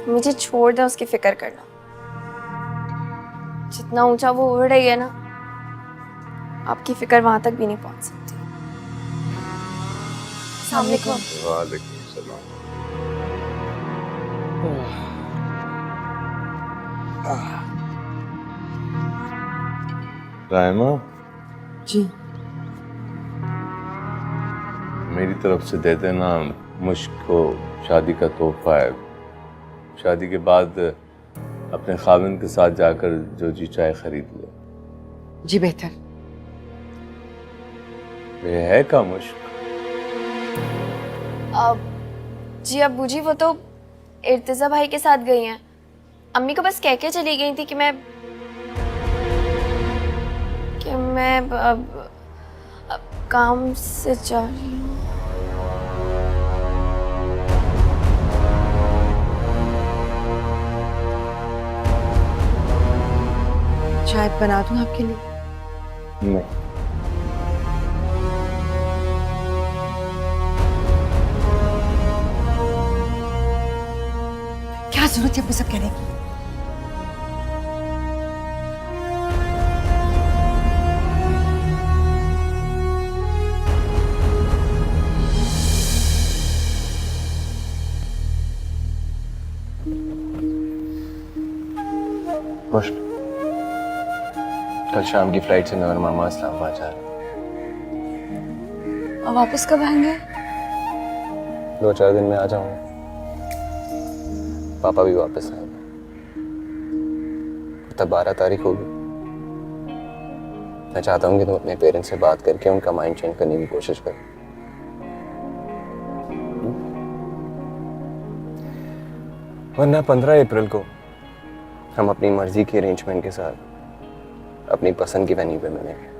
मुझे छोड़ दे उसकी फिक्र करना। जितना ऊंचा वो उड़ रही है ना, आपकी फिक्र वहां तक भी नहीं पहुंच सकती। अस्सलाम वालेकुम। वालेकुम सलाम। रायमा जी मेरी तरफ से दे देना मुश्क को शादी का तोहफा है। शादी के बाद अपने खाविंद के साथ जाकर जो जी चाय खरीद ले। जी बेहतर। ये है का मुश्क? जी अब्बू जी, वो तो इर्तिजा भाई के साथ गई हैं। अम्मी को बस कह के चली गई थी कि मैं अब काम से जा रही हूँ। चाय बना दूं आपके लिए? नहीं। क्या जरूरत है वो सब कहने की? मुश्क, कल शाम की फ्लाइट से नवर मामा इस्लामाबाद जा रहे और वापस कब आएंगे? 2-4 दिन में आ जाऊंगा। पापा भी वापस आएंगे। तब 12 तारीख होगी। मैं चाहता हूँ कि तुम अपने पेरेंट्स से बात करके उनका माइंड चेंज करने की कोशिश करो। वरना 15 अप्रैल को हम अपनी मर्जी के अरेंजमेंट के साथ अपनी पसंद की वेन्यू पे मिलेंगे।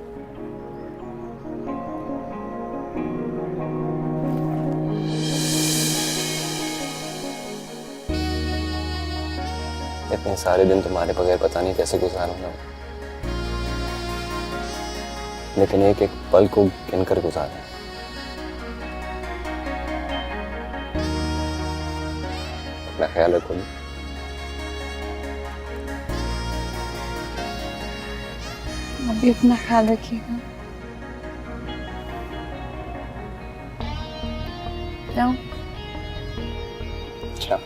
इतने सारे दिन तुम्हारे बगैर पता नहीं कैसे गुजारूंगा, लेकिन एक एक पल को गिनकर गुजारूं। अपना ख्याल रखो। आप भी अपना ख्याल रखिएगा। जाओ। अच्छा।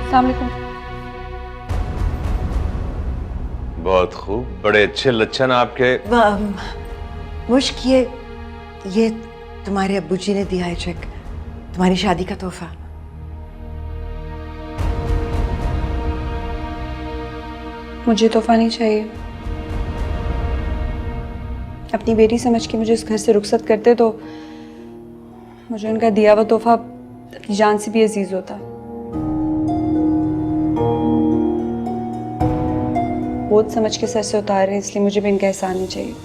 अस्सलाम वालेकुम। बहुत खूब, बड़े अच्छे लक्षण आपके। मुश्क, ये तुम्हारे अब्बू जी ने दिया है चेक, तुम्हारी शादी का तोहफा। मुझे तोहफा नहीं चाहिए। अपनी बेटी समझ के मुझे इस घर से रुखसत करते तो मुझे उनका दिया हुआ तोहफा अपनी जान से भी अजीज होता। बोझ समझ के सर से उतार रहे, इसलिए मुझे भी इनका एहसान नहीं चाहिए।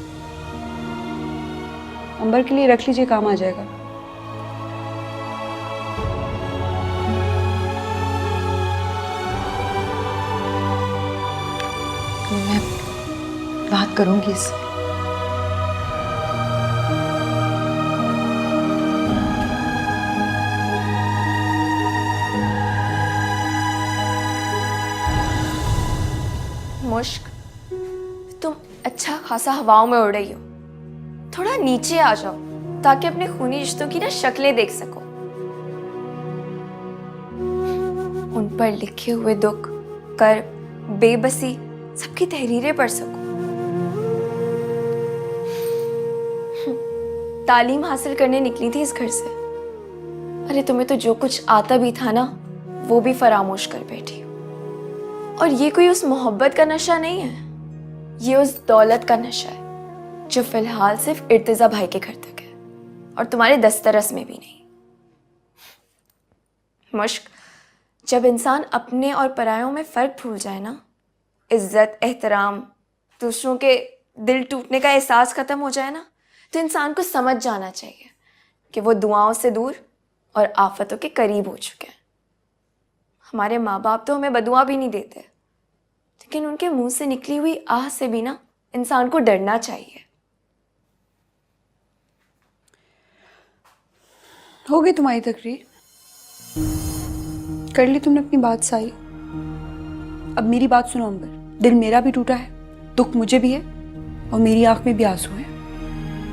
अंबर के लिए रख लीजिए, काम आ जाएगा। मैं बात करूंगी इससे। मुश्क, तुम अच्छा खासा हवाओं में उड़ रही हो, थोड़ा नीचे आ जाओ ताकि अपने खूनी रिश्तों की ना शक्लें देख सको, उन पर लिखे हुए दुख, कर्ब, बेबसी सबकी तहरीरें पढ़ सको। तालीम हासिल करने निकली थी इस घर से, अरे तुम्हें तो जो कुछ आता भी था ना वो भी फरामोश कर बैठी हो। और ये कोई उस मोहब्बत का नशा नहीं है, ये उस दौलत का नशा है जो फिलहाल सिर्फ इर्तिजा भाई के घर तक है और तुम्हारे दस्तरस में भी नहीं। मुश्क, जब इंसान अपने और परायों में फर्क भूल जाए ना, इज्जत, एहतराम, दूसरों के दिल टूटने का एहसास खत्म हो जाए ना, तो इंसान को समझ जाना चाहिए कि वो दुआओं से दूर और आफतों के करीब हो चुके हैं। हमारे माँ बाप तो हमें बदुआ भी नहीं देते, लेकिन उनके मुंह से निकली हुई आह से भी ना इंसान को डरना चाहिए। हो गई तुम्हारी तकरीर, कर ली तुमने अपनी बात सही। अब मेरी बात सुनो अंबर, दिल मेरा भी टूटा है, दुख मुझे भी है और मेरी आंख में भी आंसू है,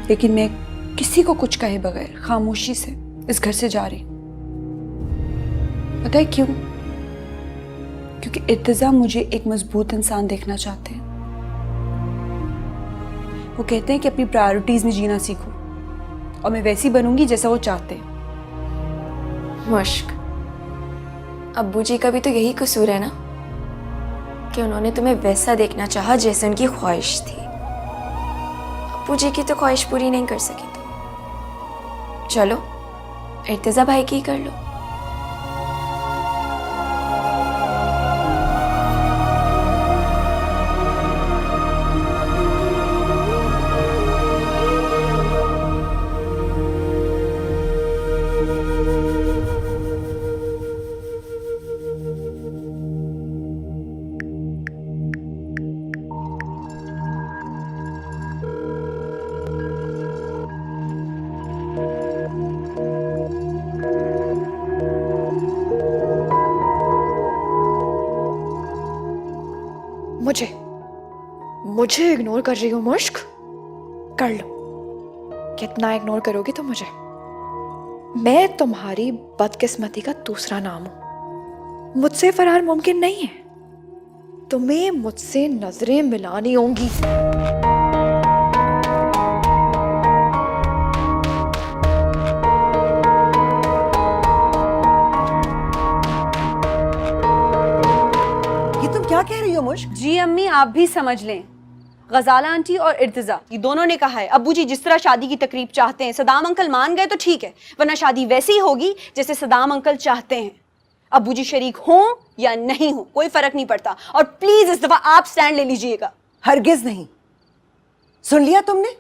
लेकिन मैं किसी को कुछ कहे बगैर खामोशी से इस घर से जा रही हूं। पता है क्यों? क्योंकि इर्तिजा मुझे एक मजबूत इंसान देखना चाहते हैं। वो कहते हैं कि अपनी प्रायोरिटीज में जीना सीखो और मैं वैसी बनूंगी जैसा वो चाहते हैं। मुश्क, अब्बू जी का भी तो यही कसूर है ना कि उन्होंने तुम्हें वैसा देखना चाहा जैसे उनकी ख्वाहिश थी। अब्बू जी की तो ख्वाहिश पूरी नहीं कर सकी तो चलो इर्तिजा भाई की कर लो। मुझे इग्नोर कर रही हो मुश्क? कर लो, कितना इग्नोर करोगी तुम मुझे? मैं तुम्हारी बदकिस्मती का दूसरा नाम हूं। मुझसे फरार मुमकिन नहीं है, तुम्हें मुझसे नजरें मिलानी होंगी। ये तुम क्या कह रही हो मुश्क? जी अम्मी, आप भी समझ लें, गजाला आंटी और इर्तिजा ये दोनों ने कहा है अब्बू जी जिस तरह शादी की तकरीब चाहते हैं, सदाम अंकल मान गए तो ठीक है, वरना शादी वैसी ही होगी जैसे सदाम अंकल चाहते हैं। अब्बू जी शरीक हों या नहीं हो कोई फर्क नहीं पड़ता, और प्लीज इस दफा आप स्टैंड ले लीजिएगा। हरगिज नहीं। सुन लिया तुमने?